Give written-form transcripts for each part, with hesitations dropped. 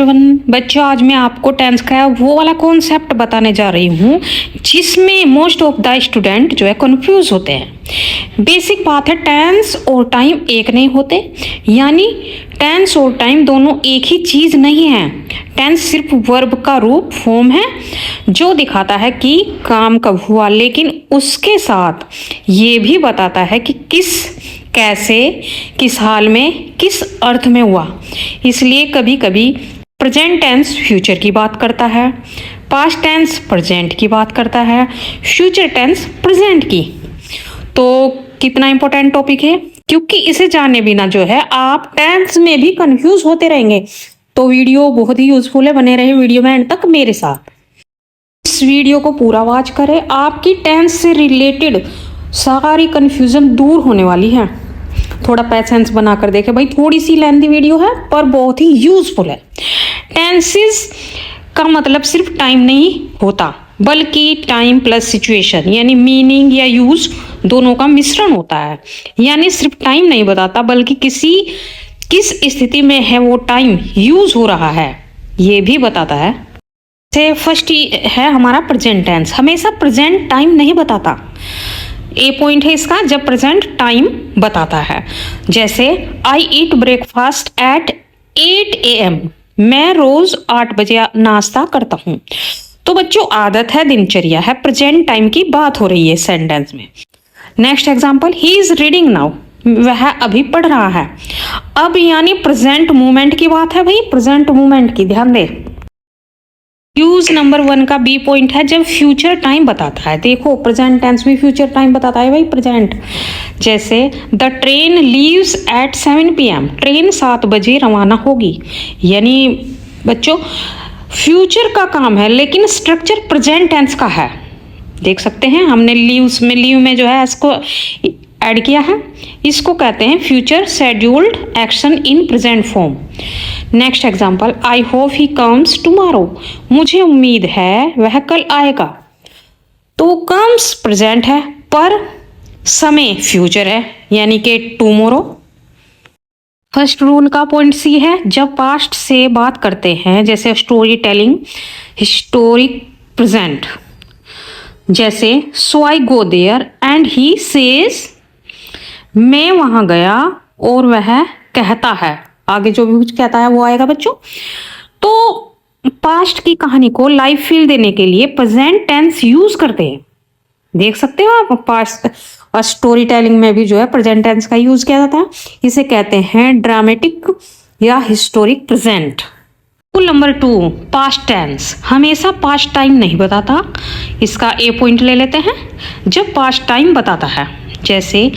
Everyone. बच्चों, आज मैं आपको टेंस का वो वाला कॉन्सेप्ट बताने जा रही हूँ जिसमें मोस्ट ऑफ द स्टूडेंट जो है कंफ्यूज होते हैं। बेसिक बात है, टेंस और टाइम एक नहीं होते, यानी टेंस और टाइम दोनों एक ही चीज़ नहीं है। टेंस सिर्फ वर्ब का रूप फॉर्म है जो दिखाता है कि काम कब हुआ, लेकिन उसके साथ ये भी बताता है कि किस, कैसे, किस हाल में, किस अर्थ में हुआ। इसलिए कभी कभी प्रेजेंट टेंस फ्यूचर की बात करता है, पास्ट टेंस प्रेजेंट की बात करता है, फ्यूचर टेंस प्रेजेंट की। तो कितना इंपॉर्टेंट टॉपिक है, क्योंकि इसे जाने बिना जो है आप टेंस में भी कंफ्यूज होते रहेंगे। तो वीडियो बहुत ही यूजफुल है, बने रहे वीडियो में एंड तक मेरे साथ। इस वीडियो को पूरा वॉच करें, आपकी टेंस से रिलेटेड सारी कंफ्यूजन दूर होने वाली है। थोड़ा पैसेंस बनाकर देखें भाई, थोड़ी सी लेंथी वीडियो है पर बहुत ही यूजफुल है। टेंसेस का मतलब सिर्फ टाइम नहीं होता, बल्कि टाइम प्लस सिचुएशन यानी मीनिंग या यूज दोनों का मिश्रण होता है। यानी सिर्फ टाइम नहीं बताता, बल्कि किस स्थिति में है वो टाइम यूज हो रहा है ये भी बताता है। से फर्स्ट है हमारा प्रेजेंट टेंस, हमेशा प्रेजेंट टाइम नहीं बताता। ए पॉइंट है इसका, जब प्रेजेंट टाइम बताता है। जैसे आई ईट ब्रेकफास्ट एट 8 AM, मैं रोज 8 बजे नाश्ता करता हूँ। तो बच्चों, आदत है, दिनचर्या है, प्रेजेंट टाइम की बात हो रही है सेंटेंस में। Next example, he is reading now, वह अभी पढ़ रहा है। अब यानी प्रेजेंट मोमेंट की बात है भाई, प्रेजेंट मोमेंट की, ध्यान दे। यूज नंबर 1 का बी पॉइंट है, जब फ्यूचर टाइम बताता है। देखो, प्रेजेंट टेंस में फ्यूचर टाइम बताता है भाई, प्रेजेंट। जैसे the train leaves at 7 PM, train 7 बजे रवाना होगी। यानी बच्चों, फ्यूचर का काम है लेकिन स्ट्रक्चर प्रेजेंट टेंस का है। देख सकते हैं, हमने लीव में जो है इसको ऐड किया है। इसको कहते हैं future scheduled action in present form. Next example, I hope he comes tomorrow, मुझे उम्मीद है वह कल आएगा। तो कम्स प्रेजेंट है पर समय फ्यूचर है, यानी कि टुमारो। फर्स्ट रूल का पॉइंट सी है, जब पास्ट से बात करते हैं, जैसे स्टोरी टेलिंग, हिस्टोरिक प्रेजेंट। जैसे so I go there and he says, मैं वहां गया और वह कहता है। आगे जो भी कुछ कहता है वो आएगा बच्चों। तो पास्ट की कहानी को लाइफ फील देने के लिए प्रेजेंट टेंस यूज करते हैं। देख सकते हो आप, पास्ट और स्टोरी टेलिंग में भी जो है प्रेजेंट टेंस का यूज किया जाता है। इसे कहते हैं ड्रामेटिक या historic present. Rule number 2, past tense हमेशा पास्ट टाइम नहीं बताता। इसका ए पॉइंट ले लेते हैं, जब पास्ट टाइम बताता है। जैसे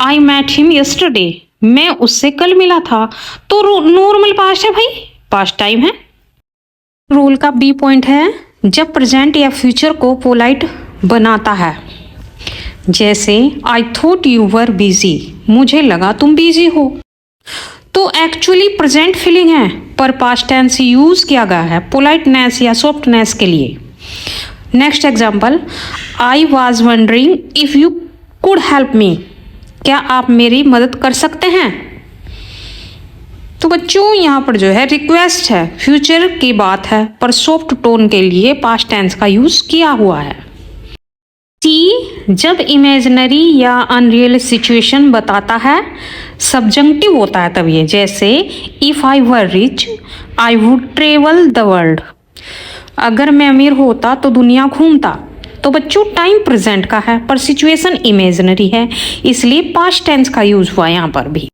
आई मैट हिम यस्टरडे, मैं उससे कल मिला था। तो नॉर्मल पास्ट है भाई, पास्ट टाइम है। रूल का बी पॉइंट है, जब प्रेजेंट या फ्यूचर को पोलाइट बनाता है। जैसे I thought you were busy, मुझे लगा तुम बिजी हो। तो एक्चुअली प्रेजेंट फीलिंग है पर पास्ट टेंस यूज किया गया है पोलाइटनेस या सॉफ्टनेस के लिए। Next example, I was wondering if you could help me, क्या आप मेरी मदद कर सकते हैं। तो बच्चों, यहाँ पर जो है रिक्वेस्ट है, फ्यूचर की बात है पर सॉफ्ट टोन के लिए पास्ट टेंस का यूज किया हुआ है। सी, जब इमेजिनरी या अनरियल सिचुएशन बताता है, सब्जंक्टिव होता है तब ये। जैसे if I were rich I would travel the world, अगर मैं अमीर होता तो दुनिया घूमता। तो बच्चों, टाइम प्रेजेंट का है पर सिचुएशन इमेजिनरी है, इसलिए पास्ट टेंस का यूज हुआ यहाँ पर भी।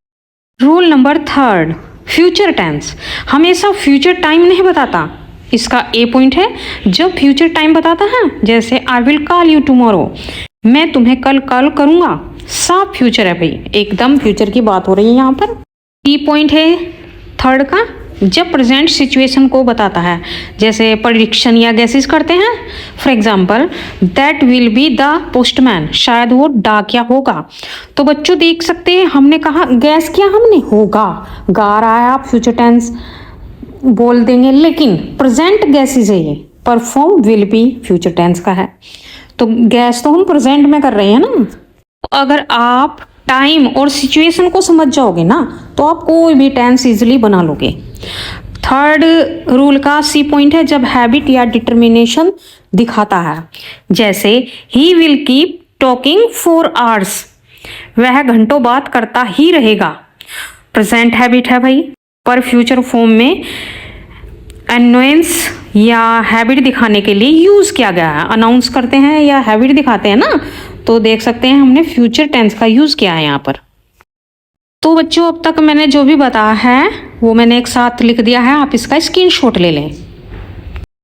रूल नंबर 3, फ्यूचर टेंस हमेशा फ्यूचर टाइम नहीं बताता। इसका ए पॉइंट है, जब फ्यूचर टाइम बताता है। जैसे I will call you tomorrow, मैं तुम्हें कल कॉल करूंगा। साफ फ्यूचर है भाई, एकदम फ्यूचर की बात हो रही है यहाँ पर। ई पॉइंट है थर्ड का, जब प्रेजेंट सिचुएशन को बताता है। जैसे प्रेडिक्शन या गैसेस करते हैं। For example, that will be the postman, शायद वो डाकिया होगा। तो बच्चों देख सकते हैं, हमने कहा गैस किया हमने, होगा, गा रहा है, आप फ्यूचर टेंस बोल देंगे, लेकिन प्रेजेंट गैसेस है ये, perform will be future tense का है। तो गैस तो हम प्रेजेंट में कर रहे हैं ना। अगर आप टाइम और सिचुएशन को समझ जाओगे ना, तो आप कोई भी टेंस इजीली बना लोगे। थर्ड रूल का सी पॉइंट है जब हैबिट या डिटर्मिनेशन दिखाता है, जैसे he will keep talking for hours, वह घंटों बात करता ही रहेगा, प्रेजेंट हैबिट है भाई। पर फ्यूचर फॉर्म में अनाउंस या हैबिट दिखाने के लिए यूज किया गया है। अनाउंस करते हैं या हैबिट दिखाते हैं ना, तो देख सकते हैं हमने फ्यूचर टेंस का यूज किया है यहाँ पर। तो बच्चों अब तक मैंने जो भी बताया है वो मैंने एक साथ लिख दिया है, आप इसका स्क्रीनशॉट ले लें।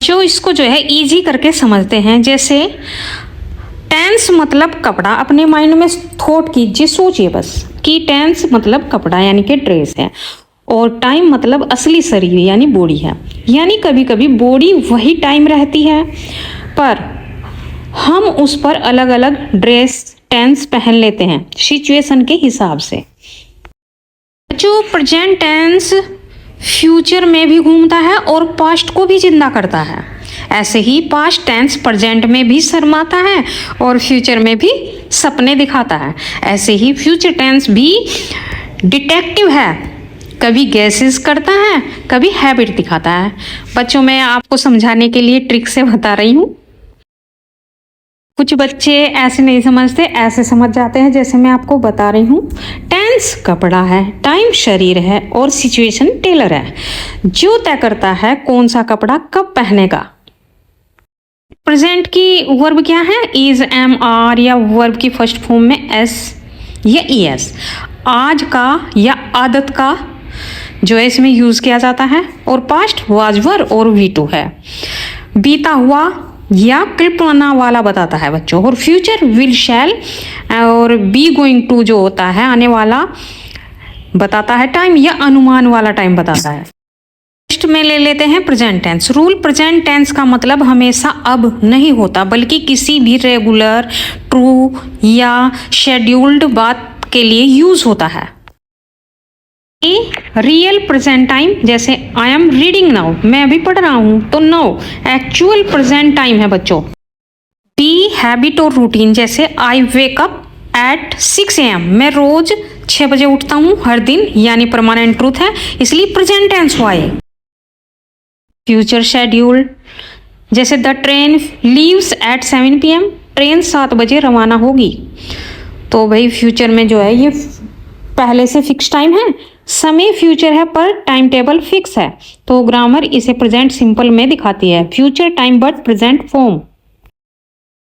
जो इसको जो है इजी करके समझते हैं, जैसे टेंस मतलब कपड़ा, अपने माइंड में थॉट कीजिए, सोचिए बस कि टेंस मतलब कपड़ा यानी कि ड्रेस है, और टाइम मतलब असली शरीर यानी बॉडी है। यानी कभी कभी बॉडी वही टाइम रहती है पर हम उस पर अलग अलग ड्रेस टेंस पहन लेते हैं सिचुएशन के हिसाब से। जो प्रेजेंट टेंस फ्यूचर में भी घूमता है और पास्ट को भी जिंदा करता है, ऐसे ही पास्ट टेंस प्रेजेंट में भी शर्माता है और फ्यूचर में भी सपने दिखाता है। ऐसे ही फ्यूचर टेंस भी डिटेक्टिव है, कभी गैसेस करता है, कभी हैबिट दिखाता है। बच्चों मैं आपको समझाने के लिए ट्रिक से बता रही हूँ, कुछ बच्चे ऐसे नहीं समझते, ऐसे समझ जाते हैं जैसे मैं आपको बता रही हूँ। टेंस कपड़ा है, टाइम शरीर है और सिचुएशन टेलर है, जो तय करता है कौन सा कपड़ा कब पहने का। प्रेजेंट की वर्ब क्या है, इज, एम, आर, या वर्ब की फर्स्ट फॉर्म में एस या ईएस। आज का या आदत का जो है इसमें यूज किया जाता है, और पास्ट वाज, वर और वी टू है। बीता हुआ या कल्पना वाला बताता है बच्चों, और फ्यूचर विल, शैल और बी गोइंग टू जो होता है आने वाला बताता है टाइम, या अनुमान वाला टाइम बताता है। नेक्स्ट में ले लेते हैं present tense rule. Present tense का मतलब हमेशा अब नहीं होता, बल्कि किसी भी रेगुलर, ट्रू या शेड्यूल्ड बात के लिए यूज होता है। रियल प्रेजेंट टाइम, जैसे आई एम रीडिंग नाउ, मैं अभी पढ़ रहा हूं, तो नाउ एक्चुअल प्रेजेंट टाइम है बच्चों। बी हैबिट और रूटीन, जैसे आई वेक अप एट 6 AM, मैं रोज 6 बजे उठता हूं हर दिन, यानी परमानेंट ट्रूथ है, इसलिए प्रेजेंट टेंस हुआ है। फ्यूचर शेड्यूल, जैसे the train leaves at 7 PM, train 7 बजे रवाना होगी, तो भाई फ्यूचर में जो है ये पहले से फिक्स टाइम है, समय फ्यूचर है पर टाइम टेबल फिक्स है, तो ग्रामर इसे प्रेजेंट सिंपल में दिखाती है, future time but present form.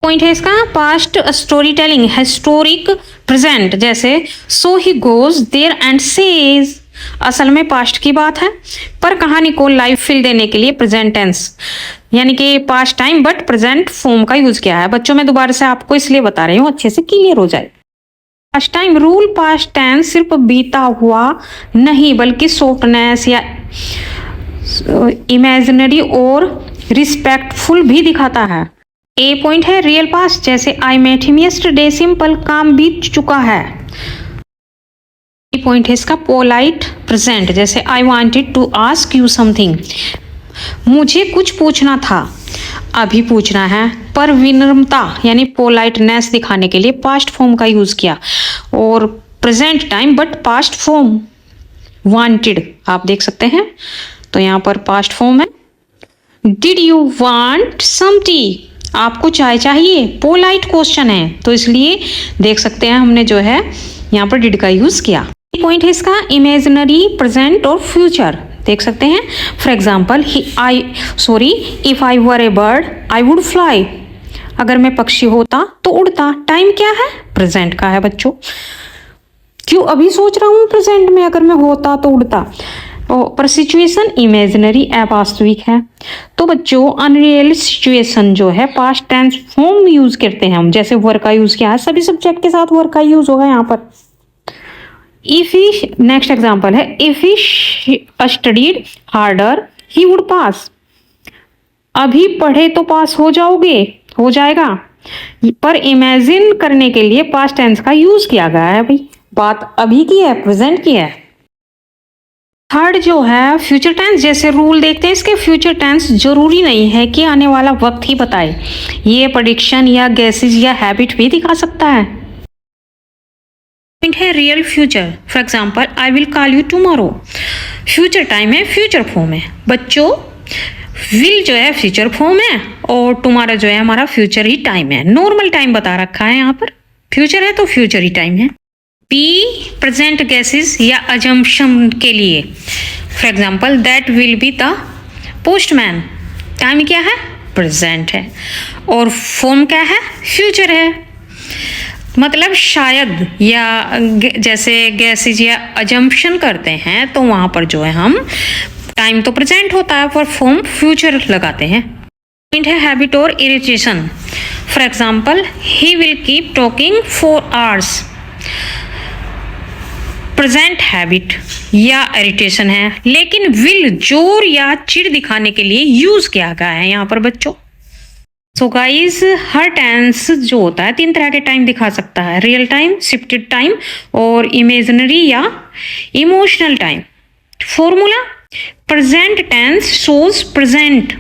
Point है इसका past story telling, historic present, जैसे so he goes there and says, असल में पास्ट की बात है पर कहानी को लाइव फील देने के लिए प्रेजेंट टेंस यानी कि past time but present form का यूज किया है। बच्चों मैं दोबारा से आपको इसलिए बता रही हूँ अच्छे से क्लियर हो जाए। Past time rule, past tense सिर्फ बीता हुआ नहीं बल्कि सॉफ्टनेस या इमेजिनरी और रिस्पेक्टफुल भी दिखाता है। ए पॉइंट है रियल पास्ट, जैसे I met him yesterday, simple काम बीत चुका है। बी पॉइंट है इसका पोलाइट प्रेजेंट, जैसे I wanted to ask you something, मुझे कुछ पूछना था, अभी पूछना है, पर विनम्रता यानी पोलाइटनेस दिखाने के लिए पास्ट फॉर्म का यूज किया, और present time but past form wanted आप देख सकते हैं, तो यहाँ पर पास्ट फॉर्म है। Did you want some tea, आपको चाय चाहिए, पोलाइट क्वेश्चन है, तो इसलिए देख सकते हैं हमने जो है यहाँ पर डिड का यूज किया। पॉइंट है इसका इमेजिनरी प्रेजेंट और फ्यूचर, देख सकते हैं। For example if I were a bird I would fly, अगर मैं पक्षी होता तो उड़ता, टाइम क्या है, प्रेजेंट का है बच्चों, क्यों अभी सोच रहा हूँ प्रेजेंट में, अगर मैं होता तो उड़ता। पर सिचुएशन इमेजिनरी अवास्तविक है, तो बच्चों अनरियल सिचुएशन जो है पास्ट टेंस फॉर्म यूज करते हैं हम, जैसे वर का यूज किया है, सभी सब्जेक्ट के साथ वर का यूज होगा यहाँ पर। इफ ही, नेक्स्ट एग्जांपल है if he studied harder he would पास, अभी पढ़े तो पास हो जाओगे, हो जाएगा, पर इमेजिन करने के लिए पास्ट टेंस का यूज किया गया है। भाई बात अभी की है, प्रेजेंट की है। थर्ड जो है फ्यूचर टेंस, जैसे रूल देखते हैं इसके, फ्यूचर टेंस जरूरी नहीं है कि आने वाला वक्त ही बताए, ये प्रेडिक्शन या गैसेज या हैबिट भी दिखा सकता है। पॉइंट है real future. For example I will call you tomorrow. Future time है, फ्यूचर फॉर्म है। बच्चों विल जो है फ्यूचर फॉर्म है और टुमारो जो है हमारा फ्यूचर ही टाइम है। नॉर्मल टाइम बता रखा है यहाँ पर, फ्यूचर है तो फ्यूचर ही टाइम है। बी प्रेजेंट गेसेस या अजम्पशन के लिए, for example that will be the postman. Time क्या है? प्रेजेंट है और फॉर्म क्या है? फ्यूचर है। मतलब शायद या जैसे गेसेस या अजम्पशन करते हैं तो वहां पर जो है हम टाइम तो प्रेजेंट होता है पर फॉर्म फ्यूचर लगाते हैं। पॉइंट है हैबिट और irritation. For example he will keep talking for hours. Present habit या इरिटेशन है, लेकिन विल जोर या चिढ़ दिखाने के लिए यूज किया गया है यहाँ पर बच्चों। सो गाइस हर टेंस जो होता है 3 तरह के टाइम दिखा सकता है, रियल टाइम, शिफ्टेड टाइम और इमेजिनरी या emotional time. Formula present tense shows present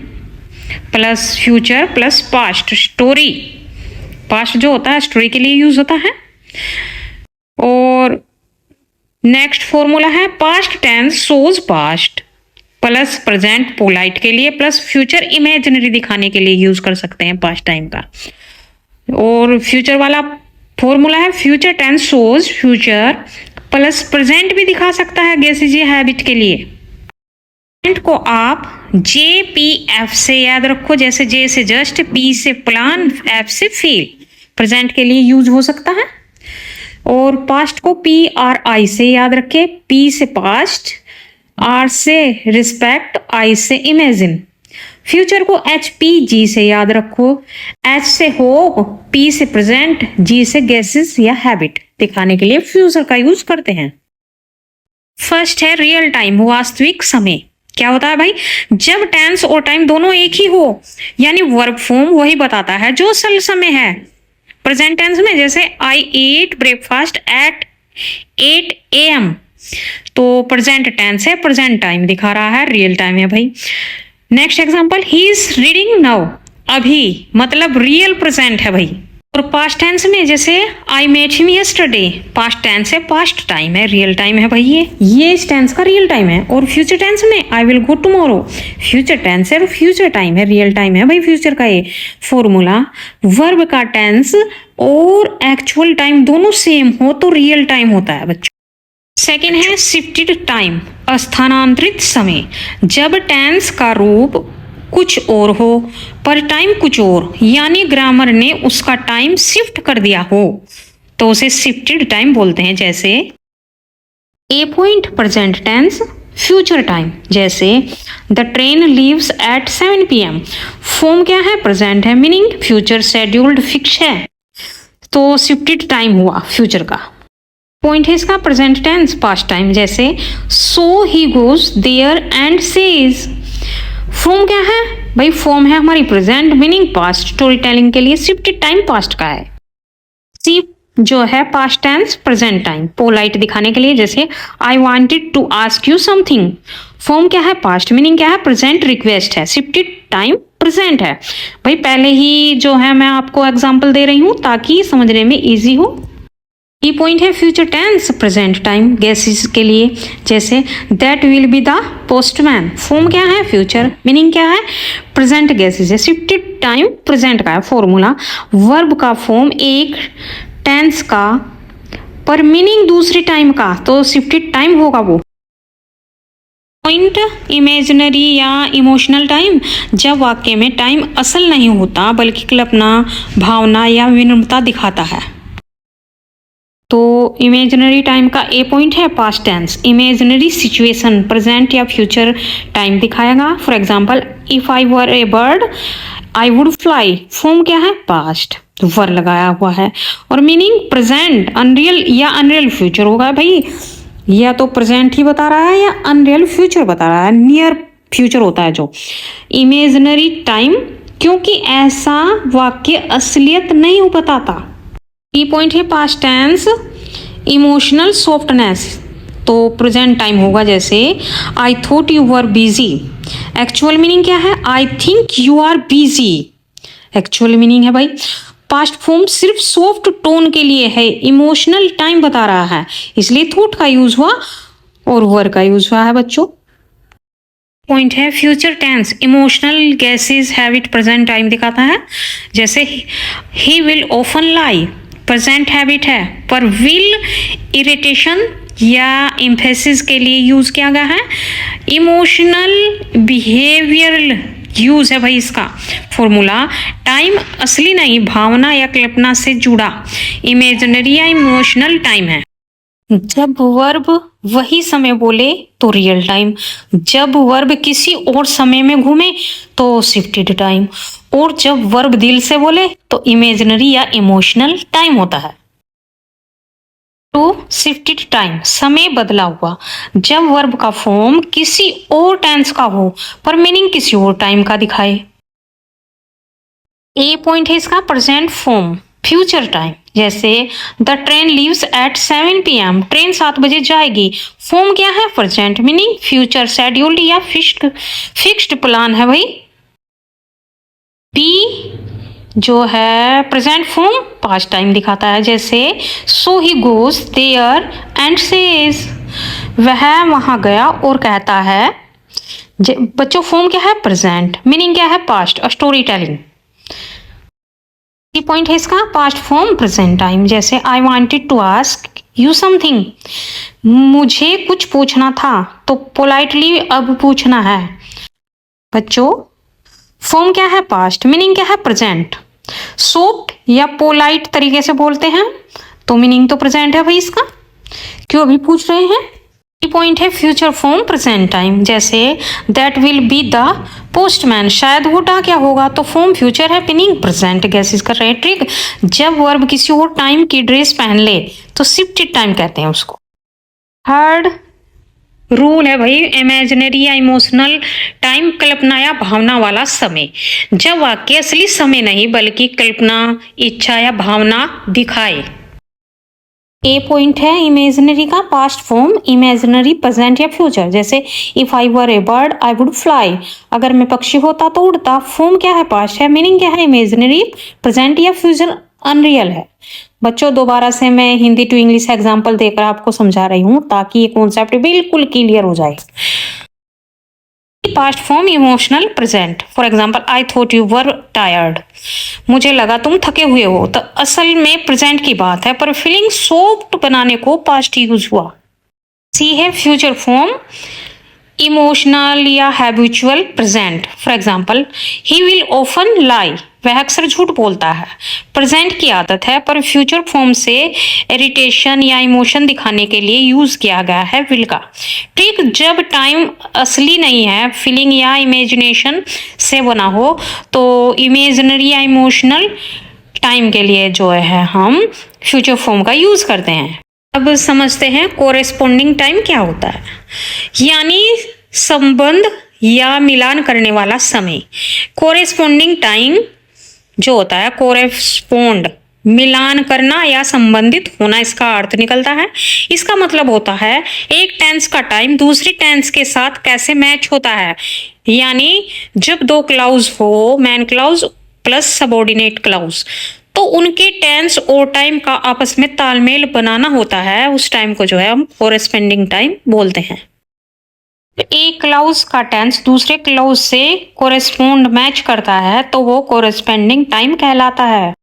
plus future plus past. Story, past जो होता है स्टोरी के लिए यूज होता है। और नेक्स्ट फॉर्मूला है past tense shows past plus present polite के लिए प्लस फ्यूचर इमेजिनरी दिखाने के लिए यूज कर सकते हैं पास्ट टाइम का। और फ्यूचर वाला फॉर्मूला है future tense shows future plus present भी दिखा सकता है गेसेस या हैबिट के लिए। प्रेजेंट को आप JPF से याद रखो, जैसे J से जस्ट, P से प्लान, F से फील। प्रेजेंट के लिए यूज हो सकता है। और पास्ट को PRI से याद रखे, P से पास्ट, R से रिस्पेक्ट, I से इमेजिन। फ्यूचर को HPG से याद रखो, H से होप, P से प्रेजेंट, G से गेसेस या हैबिट दिखाने के लिए फ्यूचर का यूज करते हैं। फर्स्ट है रियल टाइम, वास्तविक समय। क्या होता है भाई? जब टेंस और टाइम दोनों एक ही हो, यानी वर्ब फॉर्म वही बताता है जो असल समय है। प्रेजेंट टेंस में जैसे आई एट ब्रेकफास्ट एट 8 AM, तो प्रेजेंट टेंस है, प्रेजेंट टाइम दिखा रहा है, रियल टाइम है भाई। Next example he is reading now, अभी मतलब रियल प्रेजेंट है भाई। और पास्ट टेंस में जैसे I met him yesterday, past tense है, पास्ट टाइम है, रियल टाइम है भाई। ये इस टेंस का रियल टाइम है। और फ्यूचर टेंस में I will go tomorrow, future tense है, फ्यूचर टाइम है, रियल टाइम है भाई फ्यूचर का। ये फॉर्मूला वर्ब का टेंस और एक्चुअल टाइम दोनों सेम हो तो रियल टाइम होता है बच्चों। सेकेंड है शिफ्टेड टाइम, स्थानांतरित समय। जब टेंस का रूप कुछ और हो पर टाइम कुछ और, यानी ग्रामर ने उसका टाइम शिफ्ट कर दिया हो तो उसे शिफ्टेड टाइम बोलते हैं। जैसे a point present tense future time, जैसे the train leaves at 7 PM। Form क्या है? प्रेजेंट है, मीनिंग फ्यूचर शेड्यूल्ड फिक्स है तो शिफ्टेड टाइम हुआ फ्यूचर का। पॉइंट है इसका प्रेजेंट टेंस पास्ट टाइम, जैसे so he goes there and says. Form क्या है भाई? फॉर्म है हमारी present, meaning past. Story telling के लिए शिफ्टेड टाइम पास्ट का है। सी जो है past tense present time, polite दिखाने के लिए, जैसे I wanted to ask you something. Form क्या है? पास्ट, मीनिंग क्या है? प्रेजेंट रिक्वेस्ट है। शिफ्टेड टाइम प्रेजेंट है भाई। पहले ही जो है मैं आपको एग्जांपल दे रही हूं ताकि समझने में इजी हो। ये पॉइंट है future tense present time guesses के लिए, जैसे that will be the postman. Form क्या है? फ्यूचर, मीनिंग क्या है? प्रेजेंट गेसेस है। शिफ्टेड टाइम प्रेजेंट का है। फॉर्मूला वर्ब का फॉर्म एक टेंस का पर मीनिंग दूसरी टाइम का, तो शिफ्टेड टाइम होगा वो। पॉइंट इमेजिनरी या इमोशनल टाइम, जब वाक्य में टाइम असल नहीं होता बल्कि कल्पना, भावना या विनम्रता दिखाता है। तो इमेजिनरी टाइम का ए पॉइंट है past tense, imaginary situation present या फ्यूचर टाइम दिखाएगा। For example if I were a bird I would fly. Form क्या है? पास्ट, वर लगाया हुआ है। और मीनिंग प्रेजेंट, अनरियल या अनरियल फ्यूचर होगा भाई। या तो प्रेजेंट ही बता रहा है या अनरियल फ्यूचर बता रहा है, नियर फ्यूचर होता है जो। इमेजिनरी टाइम क्योंकि ऐसा वाक्य असलियत नहीं बताता। की पॉइंट है पास्ट टेंस इमोशनल सॉफ्टनेस, तो प्रेजेंट टाइम होगा, जैसे I thought you were busy. Actual meaning क्या है? I think you are busy, actual meaning है भाई। पास्ट फॉर्म सिर्फ सॉफ्ट टोन के लिए है, इमोशनल टाइम बता रहा है, इसलिए थॉट का यूज हुआ और वर का यूज हुआ है बच्चों। पॉइंट है future tense, emotional guesses habit present time दिखाता है, जैसे he will often lie present habit है, पर विल इरिटेशन या एम्फेसिस के लिए यूज किया गया है। इमोशनल बिहेवियरल यूज है भाई इसका। फॉर्मूला टाइम असली नहीं, भावना या कल्पना से जुड़ा, इमेजिनरी या इमोशनल टाइम है। जब वर्ब वही समय बोले तो रियल टाइम, जब वर्ब किसी और समय में घूमे तो शिफ्टेड टाइम, और जब वर्ब दिल से बोले तो इमेजिनरी या इमोशनल टाइम होता है। टू शिफ्टेड टाइम, समय बदला हुआ, जब वर्ब का फॉर्म किसी और टेंस का हो पर मीनिंग किसी और टाइम का दिखाए। ए पॉइंट है इसका प्रेजेंट फॉर्म, फ्यूचर टाइम, जैसे the train leaves at 7 PM, train 7 बजे जाएगी। फॉर्म क्या है? प्रेजेंट, मीनिंग फ्यूचर शेड्यूल्ड या फिक्स्ड प्लान है भाई। बी जो है प्रेजेंट फॉर्म पास्ट टाइम दिखाता है, जैसे so he goes there and says, वह वहां गया और कहता है। बच्चों फॉर्म क्या है? प्रेजेंट, मीनिंग क्या है? Past, story telling. पॉइंट है इसका पास्ट फॉर्म प्रेजेंट टाइम, जैसे I wanted to ask you something, मुझे कुछ पूछना था, तो पोलाइटली अब पूछना है। बच्चों फॉर्म क्या है? पास्ट, मीनिंग क्या है? प्रेजेंट। सॉफ्ट या पोलाइट तरीके से बोलते हैं तो मीनिंग तो प्रेजेंट है भाई इसका, क्यों अभी पूछ रहे हैं। पॉइंट है फ्यूचर फॉर्म प्रेजेंट टाइम, जैसे that will be the postman, शायद वो डाकिया होगा, तो फॉर्म फ्यूचर है, मीनिंग प्रेजेंट। गैसेस कर रहे हैं ट्रिक, जब वर्ब किसी और टाइम की ड्रेस पहन ले तो शिफ्टेड टाइम कहते हैं उसको। थर्ड रूल है भाई इमेजिनरी या इमोशनल टाइम, कल्पना या भावना वाला समय, जब वाक्य असली समय नहीं बल्कि कल्पना, इच्छा या भावना दिखाए। ए पॉइंट है इमेजिनरी का पास्ट फॉर्म, इमेजिनरी प्रेजेंट या फ्यूचर, जैसे if I were a bird I would fly, अगर मैं पक्षी होता तो उड़ता। फॉर्म क्या है? पास्ट है, मीनिंग क्या है? इमेजिनरी, प्रेजेंट या फ्यूचर अनरियल है। बच्चों दोबारा से मैं हिंदी टू इंग्लिश एग्जाम्पल देकर आपको समझा रही हूँ ताकि ये कॉन्सेप्ट बिल्कुल क्लियर हो जाए। Past form emotional present, for example I thought you were tired, मुझे लगा तुम थके हुए हो, तो असल में प्रेजेंट की बात है पर फीलिंग सॉफ्ट बनाने को पास्ट यूज हुआ। सी है फ्यूचर फॉर्म इमोशनल या habitual present, for example he will often lie, वह अक्सर झूठ बोलता है, प्रेजेंट की आदत है पर फ्यूचर फॉर्म से इरिटेशन या इमोशन दिखाने के लिए यूज किया गया है विल का। ठीक, जब टाइम असली नहीं है, फीलिंग या इमेजिनेशन से बना हो, तो इमेजिनरी या इमोशनल टाइम के लिए जो है हम फ्यूचर फॉर्म का यूज करते हैं। अब समझते हैं कोरेस्पोंडिंग टाइम क्या होता है, यानी संबंध या मिलान करने वाला समय। कोरेस्पोंडिंग टाइम जो होता है, कोरेस्पोंड मिलान करना या संबंधित होना इसका अर्थ निकलता है। इसका मतलब होता है एक टेंस का टाइम दूसरी टेंस के साथ कैसे मैच होता है, यानी जब दो क्लाउज हो, main clause plus subordinate clause, तो उनके टेंस और टाइम का आपस में तालमेल बनाना होता है, उस टाइम को जो है हम कोरेस्पोंडिंग टाइम बोलते हैं। एक क्लाउज का टेंस दूसरे क्लाउज से कोरेस्पोंड मैच करता है तो वो कोरेस्पोंडिंग टाइम कहलाता है।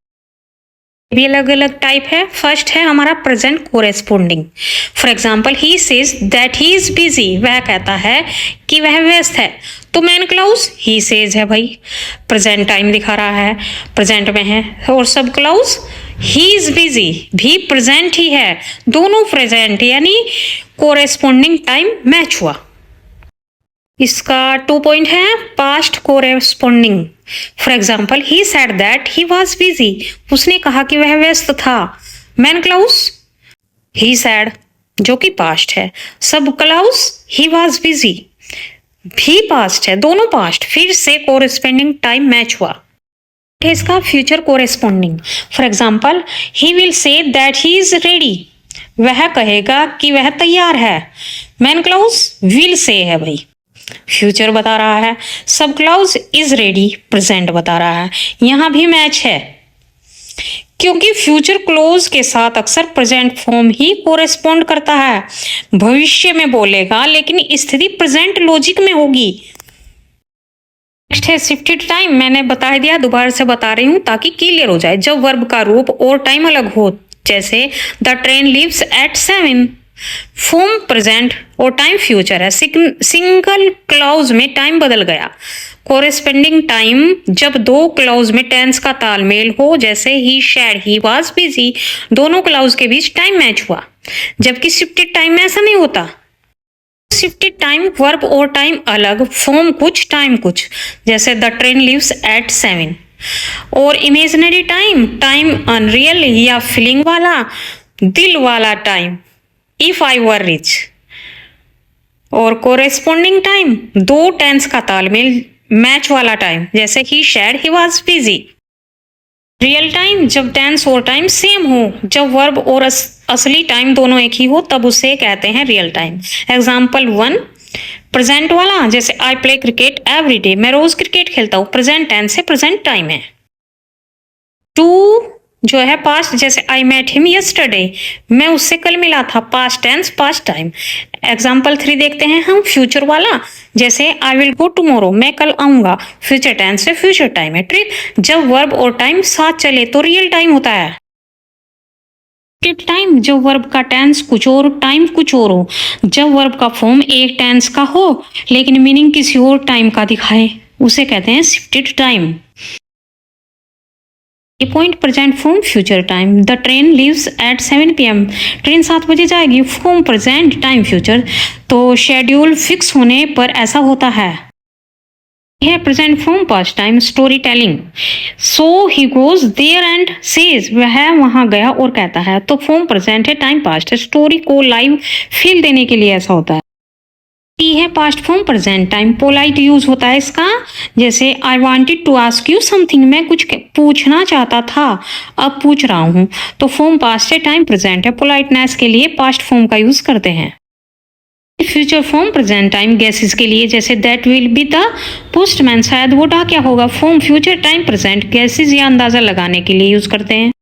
भी अलग अलग टाइप है। फर्स्ट है हमारा present corresponding, for example he says that he is busy, वह कहता है कि वह व्यस्त है, तो मैन क्लाउज ही सेज है भाई, प्रेजेंट टाइम दिखा रहा है, प्रेजेंट में है, और सब क्लाउज ही इज बिजी भी प्रेजेंट ही है, दोनों प्रेजेंट, यानी कोरेस्पोंडिंग टाइम मैच हुआ। इसका 2 पॉइंट है past corresponding, for example he said that he was busy, उसने कहा कि वह व्यस्त था, मैन क्लाउज ही सेड जो कि पास्ट है, सब क्लाउज ही वॉज बिजी भी पास्ट है, दोनों पास्ट, फिर से कोरेस्पोंडिंग टाइम मैच हुआ। इसका future corresponding, for example he will say that he is ready, वह कहेगा कि वह तैयार है, मैन क्लाउज विल से है भाई, फ्यूचर बता रहा है, सब क्लाउज इज रेडी प्रेजेंट बता रहा है, यहां भी मैच है। क्योंकि फ्यूचर क्लोज के साथ अक्सर प्रेजेंट फॉर्म ही कोरेस्पॉन्ड करता है। भविष्य में बोलेगा लेकिन स्थिति प्रेजेंट लॉजिक में होगी। नेक्स्ट है शिफ्टेड टाइम। मैंने बता दिया, दोबारा से बता रही हूं ताकि क्लियर हो जाए। जब वर्ब का रूप और टाइम अलग हो, जैसे the train leaves at 7, form present और टाइम फ्यूचर है। सिंगल क्लॉज में टाइम बदल गया। कोरेस्पेंडिंग टाइम जब दो क्लॉज में टेंस का तालमेल हो, जैसे he said, he was busy, दोनों क्लॉज के बीच टाइम मैच हुआ। जबकि शिफ्टेड टाइम में ऐसा नहीं होता। शिफ्टेड टाइम वर्ब और टाइम अलग, फॉर्म कुछ टाइम कुछ, जैसे द ट्रेन लीव्स एट 7। और इमेजिनरी टाइम, टाइम अनरियल या फीलिंग वाला, दिल वाला time, if I were rich. और कोरेस्पोंडिंग टाइम दो टेंस का तालमेल, मैच वाला टाइम, जैसे he said, he was busy. Real time जब टेंस और टाइम सेम हो, जब वर्ब और असली टाइम दोनों एक ही हो, तब उसे कहते हैं रियल टाइम। एग्जाम्पल 1, प्रेजेंट वाला, जैसे I play cricket every day, मैं रोज क्रिकेट खेलता हूँ, प्रेजेंट टेंस है, प्रेजेंट टाइम है। 2 जो है पास्ट, जैसे आई मेट हिम यस्टरडे, मैं उससे कल मिला था, past tense, past time. Example 3 देखते हैं हम, फ्यूचर वाला, जैसे आई विल गो टुमारो, मैं कल आऊंगा, फ्यूचर टेंस है, फ्यूचर टाइम है। ट्रिक, जब वर्ब और टाइम साथ चले तो रियल टाइम होता है। टाइम जब वर्ब का टेंस कुछ और, टाइम कुछ और हो, जब वर्ब का फॉर्म एक टेंस का हो लेकिन मीनिंग किसी और टाइम का दिखाए, उसे कहते हैं शिफ्टेड टाइम। ये point, present form future time, the train leaves at 7 PM, train 7 बजे जाएगी, फॉर्म प्रेजेंट, टाइम फ्यूचर। तो शेड्यूल फिक्स होने पर ऐसा होता है। यह present form past time, story telling, so he goes there and says, वह वहां गया और कहता है। तो फॉर्म प्रेजेंट है, टाइम पास्ट है, स्टोरी को लाइव फील देने के लिए ऐसा होता है। टी है past form present time, polite use होता है इसका, जैसे I wanted to ask you something, मैं कुछ पूछना चाहता था, अब पूछ रहा हूं। तो फॉर्म पास्ट है, टाइम प्रेजेंट है, पोलाइटनेस के लिए पास्ट फॉर्म का यूज करते हैं। Future form present time guesses के लिए, जैसे that will be the postman, शायद वो डाकिया होगा। Form future time present guesses या अंदाजा लगाने के लिए यूज करते हैं।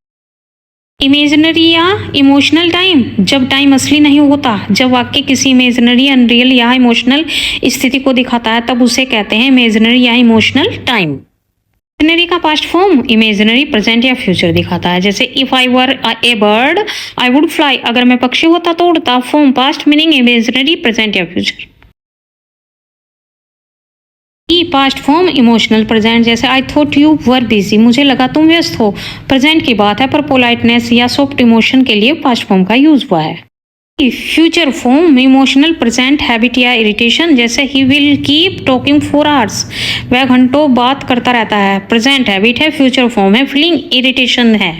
इमेजिनरी या इमोशनल टाइम, जब टाइम असली नहीं होता, जब वाक्य किसी इमेजिनरी, अनरियल या इमोशनल स्थिति को दिखाता है, तब उसे कहते हैं इमेजिनरी या इमोशनल टाइम। इमेजिनरी का पास्ट फॉर्म इमेजिनरी, प्रेजेंट या फ्यूचर दिखाता है, जैसे if I were a bird I would fly, अगर मैं पक्षी होता तो उड़ता। Form past, meaning imaginary, present या future. Past form emotional, present, जैसे I thought you were busy, मुझे लगा तुम व्यस्त हो, प्रेजेंट की बात है, पर पोलाइटनेस या सॉफ्ट इमोशन के लिए पास्ट फॉर्म का यूज हुआ है। Future form emotional, present habit या इरिटेशन, जैसे he will keep talking for hours, वह घंटों बात करता रहता है, प्रेजेंट हैबिट है, फ्यूचर फॉर्म है, फीलिंग इरिटेशन है।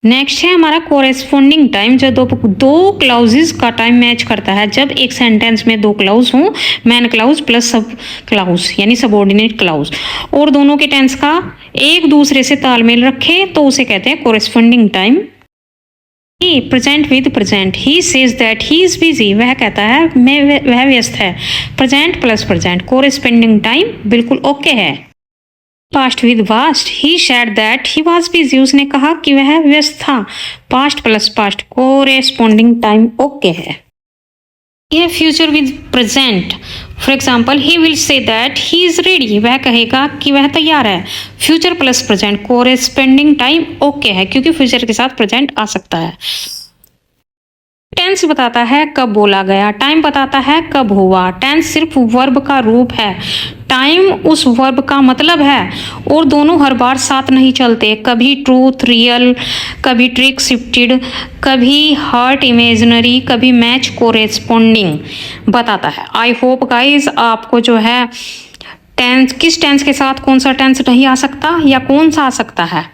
नेक्स्ट है हमारा कोरेस्पोंडिंग टाइम, जो दो क्लाउजेस का टाइम मैच करता है। जब एक सेंटेंस में दो क्लाउज हों, मैन क्लाउज प्लस सब क्लाउज यानी सबऑर्डिनेट क्लाउज, और दोनों के टेंस का एक दूसरे से तालमेल रखे, तो उसे कहते हैं corresponding time. Present with present, he says that he is busy, वह कहता है वह व्यस्त है, present plus present, corresponding time बिल्कुल ओके है। Past with past, he said that he was busy, उसने कहा कि वह व्यस्त था, past plus past, corresponding time okay है। यह future with present, for example he will say that he is ready, वह कहेगा कि वह तैयार है, future plus present, corresponding time okay है, क्योंकि फ्यूचर के साथ प्रेजेंट आ सकता है। टेंस बताता है कब बोला गया, टाइम बताता है कब हुआ। टेंस सिर्फ वर्ब का रूप है, टाइम उस वर्ब का मतलब है, और दोनों हर बार साथ नहीं चलते। कभी ट्रूथ रियल, कभी ट्रिक शिफ्टेड, कभी हर्ट इमेजिनरी, कभी मैच कोरेस्पोंडिंग बताता है। आई होप गाइज आपको जो है टेंस, किस टेंस के साथ कौन सा टेंस नहीं आ सकता या कौन सा आ सकता है।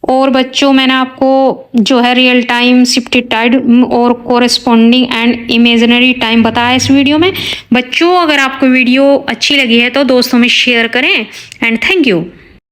और बच्चों मैंने आपको जो है रियल टाइम, शिफ्टेड टाइम और कोरेस्पोंडिंग एंड इमेजिनरी टाइम बताया इस वीडियो में। बच्चों अगर आपको वीडियो अच्छी लगी है तो दोस्तों में शेयर करें एंड थैंक यू।